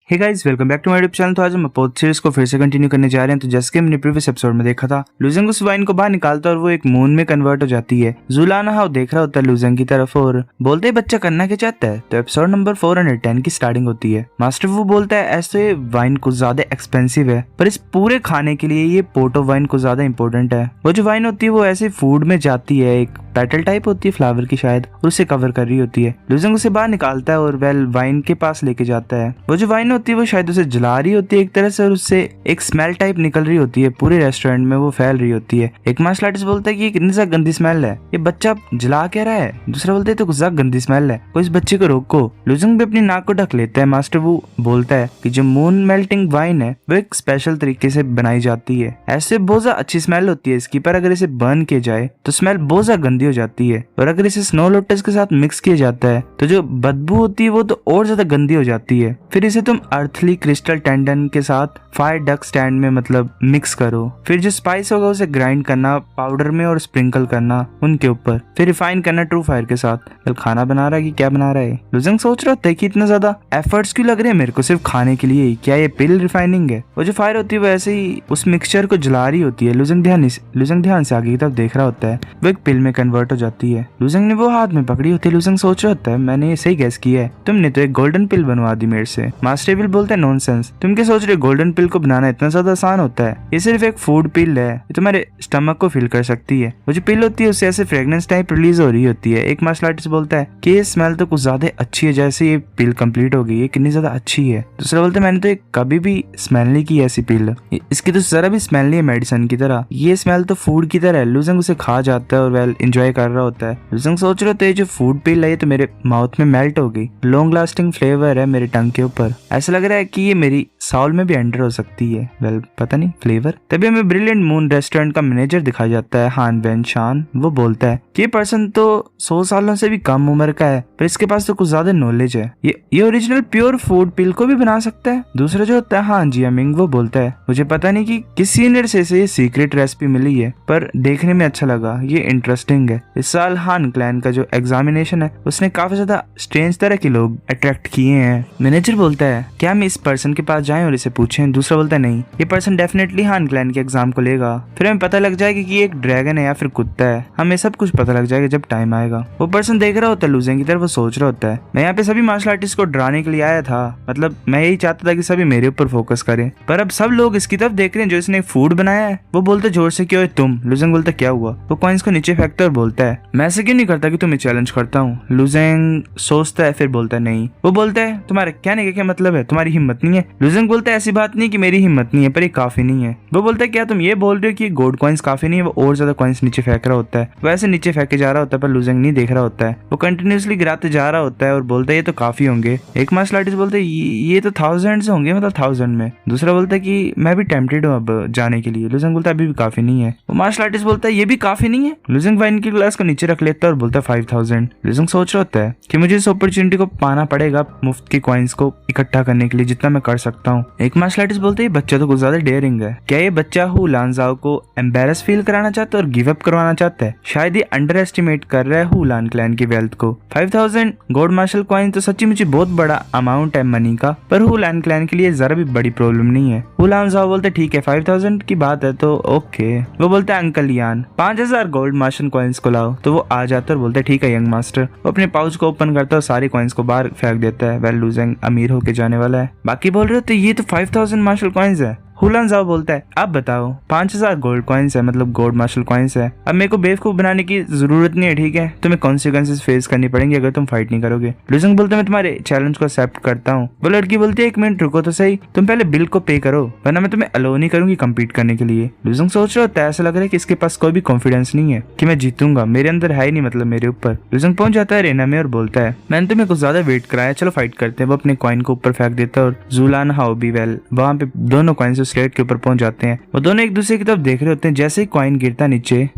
Hey guys, welcome back to my YouTube channel. तो आज हम पोथ सीरीज को फिर से कंटिन्यू करने जा रहे हैं। तो जैसे कि हमने प्रीवियस एपिसोड में देखा था, लुजेंग उस वाइन को बाहर निकालता है और वो एक मून में कन्वर्ट हो जाती है। जुलाना हाउ देख रहा होता है लुजेंग की तरफ और बोलते है बच्चा करना क्या चाहता है। तो एपिसोड नंबर 410 की स्टार्टिंग होती है। मास्टर वो बोलता है ऐसे वाइन कुछ ज्यादा एक्सपेंसिव है, पर इस पूरे खाने के लिए ये पोर्ट ऑफ वाइन कुछ ज्यादा इंपॉर्टेंट है। वो जो वाइन होती है वो ऐसे फूड में जाती है, एक पेटल टाइप होती है फ्लावर की शायद, और उसे कवर कर रही होती है। लुजेंग उसे बाहर निकालता है और वेल वाइन के पास लेके जाता है। वो जो वाइन होती है वो शायद उसे जला रही होती है एक तरह से, और उससे एक स्मेल टाइप निकल रही होती है, पूरे रेस्टोरेंट में वो फैल रही होती है। एक मार्शल आर्टिस्ट बोलता है कि ये कितनी सा गंदी स्मेल है, ये बच्चा जला क्या रहा है। दूसरा बोलता है तो कुछ गंदी स्मेल है, कोई इस बच्चे को रोको। लुजेंग भी अपनी नाक को ढक लेता है। मास्टर वो बोलता है कि जो मून मेल्टिंग वाइन है वो एक स्पेशल तरीके से बनाई जाती है, ऐसे बहुत ज्यादा अच्छी स्मेल होती है इसकी, पर अगर इसे बर्न किया जाए तो स्मेल बहुत ज्यादा गंदी हो जाती है, और अगर इसे स्नो लोटस के साथ मिक्स किया जाता है तो जो बदबू होती है वो तो और ज्यादा गंदी हो जाती है। फिर इसे तुम अर्थली क्रिस्टल टेंडन के साथ फायर डक स्टैंड में मतलब मिक्स करो। फिर जो स्पाइस होगा उसे ग्राइंड करना पाउडर में और स्प्रिंकल करना उनके ऊपर, फिर रिफाइन करना ट्रू फायर के साथ। कल खाना बना रहा है कि क्या बना रहा है। लुजेंग सोच रहा था कि इतना ज्यादा एफर्ट्स क्यों लग रहे हैं मेरे को सिर्फ खाने के लिए, क्या ये पिल रिफाइनिंग है। वो जो फायर होती है वो ऐसे ही उस मिक्सचर को जला रही होती है। लुजेंग ध्यान से आगे की तरफ देख रहा होता है, वो एक पिल में कन्वर्ट हो जाती है। लुजेंग ने वो हाथ में पकड़ी होती है। लुजेंग सोच रहा होता है मैंने ये सही गैस किया है, तुमने तो एक गोल्डन पिल बनवा दी मेरे से। मास्टर विल बोलता है नॉनसेंस, तुम क्या सोच रहे हो गोल्डन पिल को बनाना इतना ज्यादा आसान होता है, ये सिर्फ एक फूड पिल है, ये तुम्हारे स्टमक को फिल कर सकती है। वो जो पिल होती है उससे ऐसे फ्रेग्रेंस टाइप रिलीज हो रही होती है। एक मार्शल आर्टिस्ट बोलता है कि ये स्मेल तो कुछ ज्यादा अच्छी है, जैसे ये पिल कंप्लीट हो गई, ये कितनी ज्यादा अच्छी है। दूसरा बोलता है मैंने तो कभी भी स्मेल नहीं की ऐसी पिल, इसकी तो जरा भी स्मेल नहीं है मेडिसिन की तरह, ये स्मेल तो फूड की तरह है। लुजेंग उसे खा जाता है और वेल एंजॉय कर रहा होता है। लुजेंग सोच रहे होते है जो फूड पिल है ये तो मेरे माउथ में मेल्ट हो गई, लॉन्ग लास्टिंग फ्लेवर है मेरे टंग के ऊपर, ऐसा लग रहा है कि ये मेरी साउल में भी एंटर हो सकती है। वेल पता नहीं फ्लेवर। तभी हमें ब्रिलियंट मून रेस्टोरेंट का मैनेजर दिखाया जाता है, हान वेन शान। वो बोलता है कि ये पर्सन तो 100 सालों से भी कम उम्र का है, पर इसके पास तो कुछ ज्यादा नॉलेज है, ये ओरिजिनल प्योर फूड पिल को भी बना सकता है। दूसरा जो होता है हान जियामिंग, वो बोलता है मुझे पता नहीं कि किस सीनियर से ये सीक्रेट रेसिपी मिली है, पर देखने में अच्छा लगा, ये इंटरेस्टिंग है। इस साल हान क्लैन का जो एग्जामिनेशन है उसने काफी ज्यादा स्ट्रेंज तरह के लोग अट्रैक्ट किए हैं। मैनेजर बोलता है क्या हम इस पर्सन के पास जाएं और इसे पूछें। दूसरा बोलता है नहीं, ये पर्सन डेफिनेटली हान क्लैन के एग्जाम को लेगा, फिर हमें पता लग जाएगा कि ये एक ड्रैगन है या फिर कुत्ता है, हमें सब कुछ पता लग जाएगा जब टाइम आएगा। वो पर्सन देख रहा होता है लुजेंग की तरफ, वो सोच रहा होता है मैं यहाँ पे सभी मार्शल आर्टिस्ट को डराने के लिए आया था, मतलब मैं यही चाहता था कि सभी मेरे ऊपर फोकस करें, पर अब सब लोग इसकी तरफ देख रहे हैं जो इसने फूड बनाया है। वो बोलते जोर से क्यों है तुम। लुजेंग बोलता क्या हुआ। वो कॉइंस को नीचे फेंकता है और बोलता है मैं ऐसे क्यों नहीं करता कि तुम्हें चैलेंज करता हूँ। लुजेंग सोचता है फिर बोलता है नहीं। वो बोलता है तुम्हारे कहने का क्या मतलब है, तुम्हारी हिम्मत नहीं है। लुजेंग बोलता है ऐसी बात नहीं कि मेरी हिम्मत नहीं है, पर ये काफी नहीं है। वो बोलता है क्या तुम ये बोल रहे हो कि गोल्ड कॉइंस काफी नहीं है। वो और ज्यादा कॉइंस नीचे फेंक रहा होता है, वैसे नीचे फेंके जा रहा होता है, पर लुजेंग नहीं देख रहा होता है। वो कंटिन्यूसली गिराते जा रहा होता है और बोलता है ये तो काफी होंगे। एक मार्शल आर्टिस्ट बोलते है ये तो 1000 होंगे, मतलब 1000 में। दूसरा बोलता है कि मैं भी टेम्पटेड हूँ अब जाने के लिए। लुजेंग बोलता है अभी भी काफी नहीं है। वो मार्शल आर्टिस्ट बोलता है ये भी काफी नहीं है। लुजेंग वाइन की ग्लास को नीचे रख लेता है और बोलता है 5000। लुजेंग सोच रहा होता है कि मुझे इस अपॉर्चुनिटी को पाना पड़ेगा मुफ्त की कॉइंस को इकट्ठा करने के लिए, जितना मैं कर सकता हूँ। एक मार्शल आर्टिस्ट बोलते है बच्चा तो कुछ ज्यादा डेयरिंग है, क्या ये बच्चा हु लानजाओ को एम्बेरस फील कराना चाहता है और गिव अप करवाना चाहता है। शायद ये अंडर एस्टिमेट कर रहा है हु लान क्लैन की वेल्थ को। 5000 गोल्ड मार्शल कॉइन तो सच्ची मुझे बहुत बड़ा अमाउंट है मनी का, पर हु लान क्लैन के लिए जरा भी बड़ी प्रॉब्लम नहीं है। हु लानजाओ बोलते ठीक है 5000 की बात है तो ओके। वो बोलते है अंकल यान 5000 गोल्ड मार्शल कॉइन्स को लाओ। तो वो आ जाता है और बोलते ठीक है यंग मास्टर। वो अपने पाउच को ओपन करता है और सारी कॉइन्स को बाहर फेंक देता है। वेल लुजेंग अमीर होके जाने वाला है। बाकी बोल रहे हो तो ये तो 5000 मार्शल कॉइन्स है। हुलान जाओ बोलता है अब बताओ 5000 गोल्ड कॉइन्स है, मतलब गोल्ड मार्शल कॉइन्स है। अब मेरे को बेवकूफ बनाने की जरूरत नहीं है, ठीक है, तुम्हें कॉन्सिक्वेंसेस फेस करनी पड़ेंगे अगर तुम फाइट नहीं करोगे। लुजेंग बोलता है मैं तुम्हारे चैलेंज को एक्सेप्ट करता हूँ। वो लड़की बोलती है 1 मिनट रुको तो सही, तुम पहले बिल को पे करो वरना मैं तुम्हें अलो नहीं करूंगी कम्पीट करने के लिए। लुजेंग सोच रहा होता है ऐसा लग रहा है कि इसके पास कोई भी कॉन्फिडेंस नहीं है कि मैं जीतूंगा, मेरे अंदर है ही नहीं मतलब मेरे ऊपर। लुजेंग पहुंच जाता है रेना में और बोलता है मैंने तुम्हें कुछ ज्यादा वेट कराया, चलो फाइट करते हैं। वो अपने कॉइन को ऊपर फेंक देता है और जुलान हाउ भी वेल वहां पे दोनों कॉइन्स स्लेट के ऊपर पहुंच जाते हैं। वो दोनों एक दूसरे की तरफ देख रहे होते हैं। जैसे ही कॉइन गिरता नीचे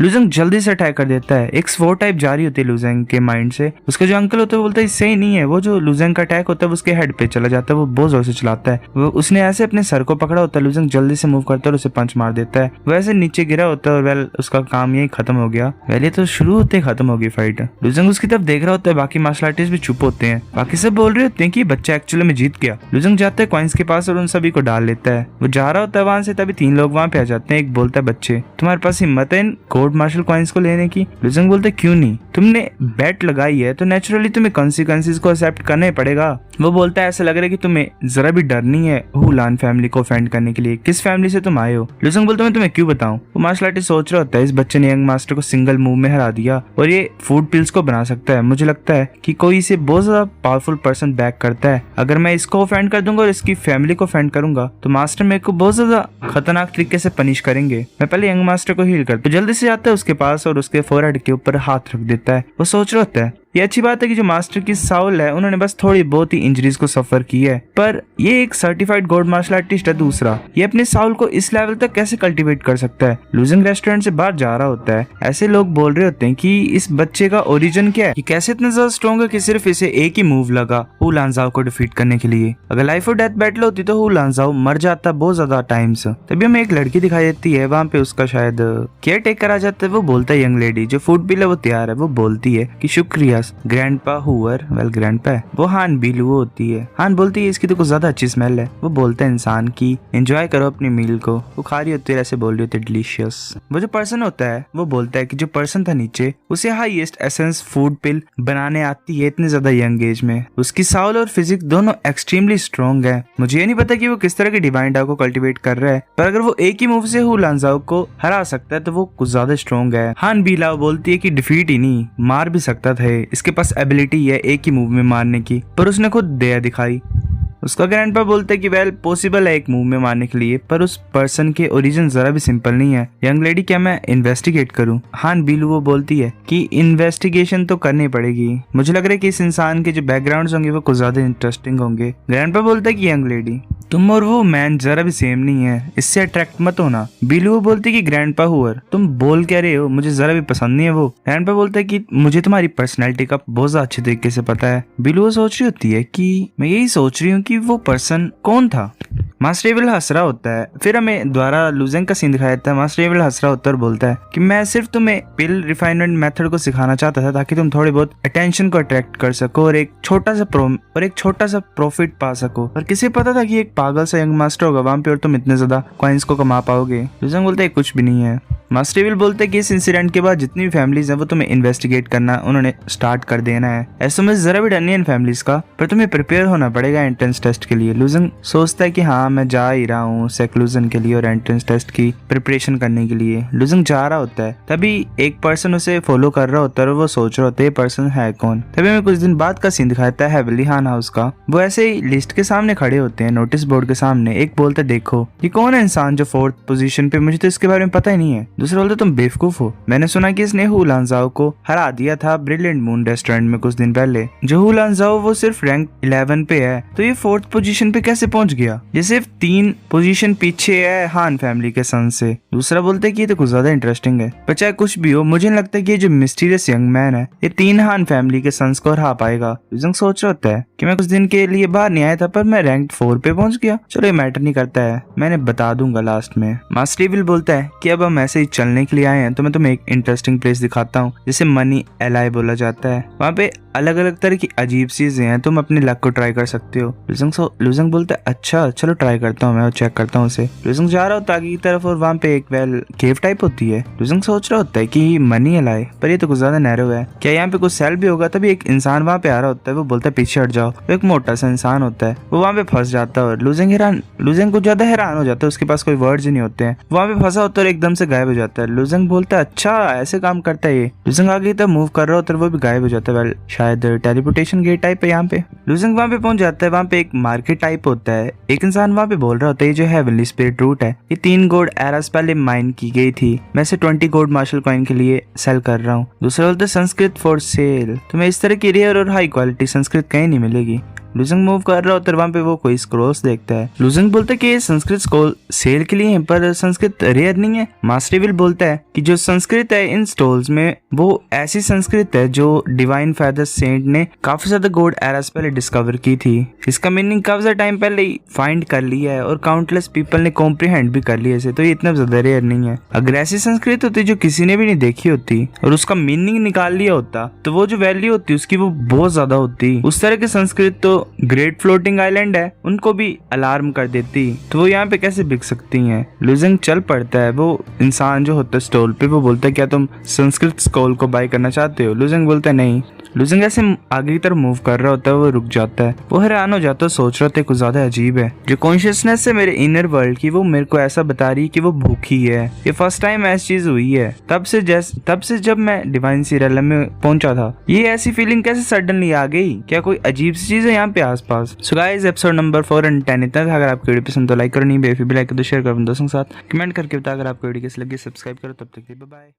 लुजेंग जल्दी से अटैक कर देता है। एक स्वॉर्ड टाइप जारी होती है लुजेंग के माइंड से। उसका जो अंकल होता है वो बोलता है इससे ही नहीं है। वो जो लुजेंग का अटैक होता है उसके हेड पे चला जाता है। वो बहुत जोर से चलाता है। वो उसने ऐसे अपने सर को पकड़ा होता है। लुजेंग जल्दी से मूव करता है और उसे पंच मार देता है। वो ऐसे नीचे गिरा होता है और वेल उसका काम यही खत्म हो गया। वेल ये तो शुरू होते ही खत्म हो गई फाइट। लुजेंग उसकी तरफ देख रहा होता है। बाकी मार्शल आर्टिस्ट भी चुप होते हैं। बाकी सब बोल रहे होते हैं कि बच्चा एक्चुअली में जीत गया। लुजेंग जाता है कॉइन्स के पास और उन सभी को डाल लेता है। वो जा रहा होता है वहां से, तभी 3 लोग वहां पे आ जाते हैं। एक बोलता है बच्चे तुम्हारे पास हिम्मत है इन गोल्ड मार्शल कॉइन्स को लेने की? लुजेंग बोलते है क्यों नहीं, तुमने बेट लगाई है तो नेचुरली तुम्हें कॉन्सिक्वेंसेस को एक्सेप्ट करना ही पड़ेगा। वो बोलता है ऐसा लग रहा है कि तुम्हें जरा भी डर नहीं है हुलान फैमिली को ऑफेंड करने के लिए। किस फैमिली से तुम आए हो? लुजेंग बोलता है मैं तुम्हें क्यों बताऊं। वो मार्शल आर्टिस्ट सोच रहा होता है इस बच्चे ने यंग मास्टर को सिंगल मूव में हरा दिया और ये फूड पिल्स को बना सकता है। मुझे लगता है कि कोई इसे बहुत ज्यादा पावरफुल पर्सन बैक करता है। अगर मैं इसको ऑफेंड कर दूंगा और इसकी फैमिली को ऑफेंड करूंगा तो मास्टर मेरे को बहुत ज्यादा खतरनाक तरीके से पनिश करेंगे। मैं पहले यंग मास्टर को हील कर तो जल्दी से जाता है उसके पास और उसके फोरहेड के ऊपर हाथ रख देता है। वो सोच रहा होता है ये अच्छी बात है कि जो मास्टर की साउल है उन्होंने बस थोड़ी बहुत ही इंजरीज को सफर की है, पर ये एक सर्टिफाइड गोल्ड मार्शल आर्टिस्ट है। दूसरा, ये अपने साउल को इस लेवल तक कैसे कल्टीवेट कर सकता है? लुजेंग रेस्टोरेंट से बाहर जा रहा होता है। ऐसे लोग बोल रहे होते हैं कि इस बच्चे का ओरिजिन क्या है, ये कैसे इतना ज्यादा स्ट्रॉन्ग है कि सिर्फ इसे एक ही मूव लगा हू लांजाओ को डिफीट करने के लिए। अगर लाइफ और डेथ बैटल होती तो हू लांजाओ मर जाता बहुत ज्यादा टाइम्स। तभी हमें एक लड़की दिखाई देती है, वहाँ पे उसका शायद केयर टेकर आ जाता है। वो बोलता है यंग लेडी जो फूड बिल है वो तैयार है। वो बोलती है कि शुक्रिया ग्रैंडपा हुअर। वेल ग्रैंडपा है वो हान बिलू होती है। हान बोलती है इसकी तो कुछ ज्यादा अच्छी स्मेल है। वो बोलता है इंसान की एंजॉय करो अपनी मील को। वो खा रही होती है ऐसे बोल रही होती है डिलीशियस। वो जो पर्सन होता है वो बोलता है कि जो पर्सन था नीचे उसे हाईएस्ट एसेंस फूड पिल बनाने आती है इतने ज्यादा यंग एज में। उसकी साउल और फिजिक दोनों एक्सट्रीमली स्ट्रॉन्ग है। मुझे ये नहीं पता कि वो किस तरह की डिवाइन डाउ को कल्टीवेट कर रहा है, पर अगर वो एक ही मूव से हू लांजाओ को हरा सकता है तो वो कुछ ज्यादा स्ट्रॉन्ग है। हान बीलाओ बोलती है कि डिफीट ही नहीं मार भी सकता था, इसके पास एबिलिटी है एक ही मूव में मारने की, पर उसने खुद दया दिखाई। उसका ग्रैंडपा बोलता है कि वेल पॉसिबल है एक मूव में मारने के लिए, पर उस पर्सन के ओरिजिन जरा भी सिंपल नहीं है। यंग लेडी क्या मैं इन्वेस्टिगेट करूं? हान बीलू वो बोलती है कि इन्वेस्टिगेशन तो करनी पड़ेगी। मुझे लग रहा है कि इस इंसान के जो बैकग्राउंड्स होंगे वो कुछ ज्यादा इंटरेस्टिंग होंगे। ग्रैंडपा बोलता है कि यंग लेडी तुम और वो मैन जरा भी सेम नहीं है, इससे अट्रैक्ट मत होना। बीलू वो बोलती है कि ग्रैंडपा हुअर तुम बोल क्या रहे हो, मुझे जरा भी पसंद नहीं है वो। ग्रैंडपा बोलता है कि मुझे तुम्हारी पर्सनैलिटी का बहुत ज्यादा अच्छे तरीके से पता है। बीलू वो सोच रही होती है कि मैं यही सोच रही हूँ कि वो पर्सन कौन था। मास्टर एविल हंस रहा होता है। फिर हमें द्वारा लुजेंग का सीन दिखाया जाता है। मास्टर एविल हंस रहा होता है और बोलता है कि मैं सिर्फ तुम्हें पिल रिफाइनमेंट मेथड को सिखाना चाहता था ताकि तुम थोड़ी बहुत अटेंशन को अट्रैक्ट कर सको और एक छोटा सा प्रॉफिट पा सको। और किसी पता था कि एक पागल सा यंग मास्टर होगा वहां पे और तुम इतने ज्यादा कॉइन्स को कमा पाओगे? लुजेंग बोलता है कुछ भी नहीं है। मास्टर एविल बोलते हैं कि इस इंसिडेंट के बाद जितनी भी फैमिलीज हैं वो तुम्हें इन्वेस्टिगेट करना उन्होंने स्टार्ट कर देना है। ऐसे में जरा भी डर नहीं है इन फैमिलीज का, पर तुम्हें प्रिपेयर होना पड़ेगा एंट्रेंस टेस्ट के लिए। लुजेंग सोचता है कि हाँ मैं जा ही रहा हूँ सेक्लूजन के लिए और एंट्रेंस टेस्ट की प्रिपरेशन करने के लिए। लुजेंग जा रहा होता है, तभी एक पर्सन उसे फॉलो कर रहा होता है और वो सोच रहा होता है ये पर्सन है कौन। तभी हमें कुछ दिन बाद का सीन दिखाता है हेवली हान हाउस का। वो ऐसे ही लिस्ट के सामने खड़े होते हैं, नोटिस बोर्ड के सामने। एक बोलता है देखो ये कौन है इंसान जो 4th पोजीशन पे, मुझे तो इसके बारे में पता ही नहीं है। दूसरा बोलता तुम बेवकूफ हो, मैंने सुना कि इसने हू लांजाओ को हरा दिया था ब्रिलियंट मून रेस्टोरेंट में कुछ दिन पहले। जो हू लांजाओ वो सिर्फ रैंक 11 पे है, तो ये 4th पोजीशन पे कैसे पहुंच गया? ये सिर्फ 3 पोजीशन पीछे है हान फैमिली के सन से। दूसरा बोलता है कि ये तो कुछ ज्यादा इंटरेस्टिंग है, पर चाहे कुछ भी हो मुझे नहीं लगता कि ये जो मिस्टीरियस यंग मैन है ये 3 हान फैमिली के सन्स को हरा पाएगा। लुजेंग सोच रहा होता है कि मैं कुछ दिन के लिए बाहर नहीं आया था पर मैं रैंक 4 पे पहुंच गया। चलो ये मैटर नहीं करता है, मैंने बता दूंगा लास्ट में। मास्टर एविल बोलता है कि अब हम ऐसे ही चलने के लिए आए हैं तो मैं तुम्हें एक इंटरेस्टिंग प्लेस दिखाता हूँ जिसे मनी एलाई बोला जाता है। वहाँ पे अलग अलग तरह की अजीब चीजें हैं, तुम अपने लक को ट्राई कर सकते हो। लुजेंग बोलता है अच्छा चलो ट्राई करता हूँ, मैं चेक करता हूँ उसे। लुजेंग जा रहा होता है आगे की तरफ और वहाँ पे एक केव टाइप होती है। लुजेंग सोच रहा होता है कि मनी एलाई, पर ये तो कुछ ज्यादा नैरो है, क्या यहाँ पे कुछ सेल भी होगा? तभी एक इंसान वहाँ पे आ रहा होता है। वो बोलता है पीछे हट जाओ। वो एक मोटा सा इंसान होता है, वो वहाँ पे फंस जाता है और लुजेंग को ज्यादा हैरान हो जाता है, उसके पास कोई वर्ड्स ही नहीं होते हैं। वहाँ पे फंसा होता है और एकदम से गायब हो जाता है। लुजेंग बोलता है अच्छा ऐसे काम करता है ये। लुजेंग आगे तक मूव कर रहा होता है, वो भी गायब हो जाता है। शायद टेलीपोर्टेशन गेट टाइप है यहाँ पे। लुजेंग वहाँ पे पहुंच जाता है। वहाँ पे एक मार्केट टाइप होता है। एक इंसान वहाँ पे बोल रहा होता है जो हेवनली स्पिरिट रूट है ये 3 गोल्ड एरास पहले माइन की गई थी, मैं इसे 20 गोल्ड मार्शल कॉइन के लिए सेल कर रहा हूँ। दूसरा बोलता है संस्कृत फॉर सेल, तुम्हें इस तरह की रेयर और हाई क्वालिटी संस्कृत कहीं नहीं मिलेगी। लुजंग मूव कर रहा होता है, वहाँ पे वो कोई स्क्रोल्स देखता है। लुजंग बोलता है कि ये संस्कृत स्क्रॉल सेल के लिए है, पर संस्कृत रेयर नहीं है। मास्टर विल बोलता है कि जो संस्कृत है इन स्टोल्स में वो ऐसी संस्कृत है जो डिवाइन फादर सेंट ने काफी ज्यादा गोल्ड एरास पहले डिस्कवर की थी। इसका मीनिंग काफी ज्यादा टाइम पहले ही फाइंड कर लिया है और काउंटलेस पीपल ने कॉम्प्रीहेंड भी कर लिया इसे, तो ये इतना ज्यादा रेयर नहीं है। अगर ऐसी संस्कृत होती जो किसी ने भी नहीं देखी होती और उसका मीनिंग निकाल लिया होता तो वो जो वैल्यू होती उसकी वो बहुत ज्यादा होती। उस तरह की संस्कृत तो ग्रेट फ्लोटिंग आइलैंड है उनको भी अलार्म कर देती, तो वो यहाँ पे कैसे बिक सकती हैं। लुजंग चल पड़ता है, वो इंसान जो होता है स्टॉल पे वो बोलता है क्या तुम संस्कृत स्क्रॉल को बाय करना चाहते हो। लुजंग बोलता है नहीं। लुजंग ऐसे आगे की तरफ मूव कर रहा होता है, वो रुक जाता है, वो हैरान हो जाता है, सोच रहा था कुछ ज्यादा अजीब है। जो कॉन्शियसनेस है मेरे इनर वर्ल्ड की वो मेरे को ऐसा बता रही है कि वो भूखी है। ये फर्स्ट टाइम ऐसी चीज हुई है तब से जब मैं डिवाइन सीरियल में पहुंचा था। ये ऐसी फीलिंग कैसे सडनली आ गई, क्या कोई अजीब सी चीज है यहाँ पे आसपास। सो गाइस एपिसोड नंबर 410 इतना था। अगर आपको वीडियो पसंद तो लाइक करो, नहीं बेफिक्र लाइक तो शेयर करो दोस्तों के साथ, कमेंट करके बता। अगर आपको वीडियो कैसी लगी सब्सक्राइब करो। तब तक के लिए बाय बाय।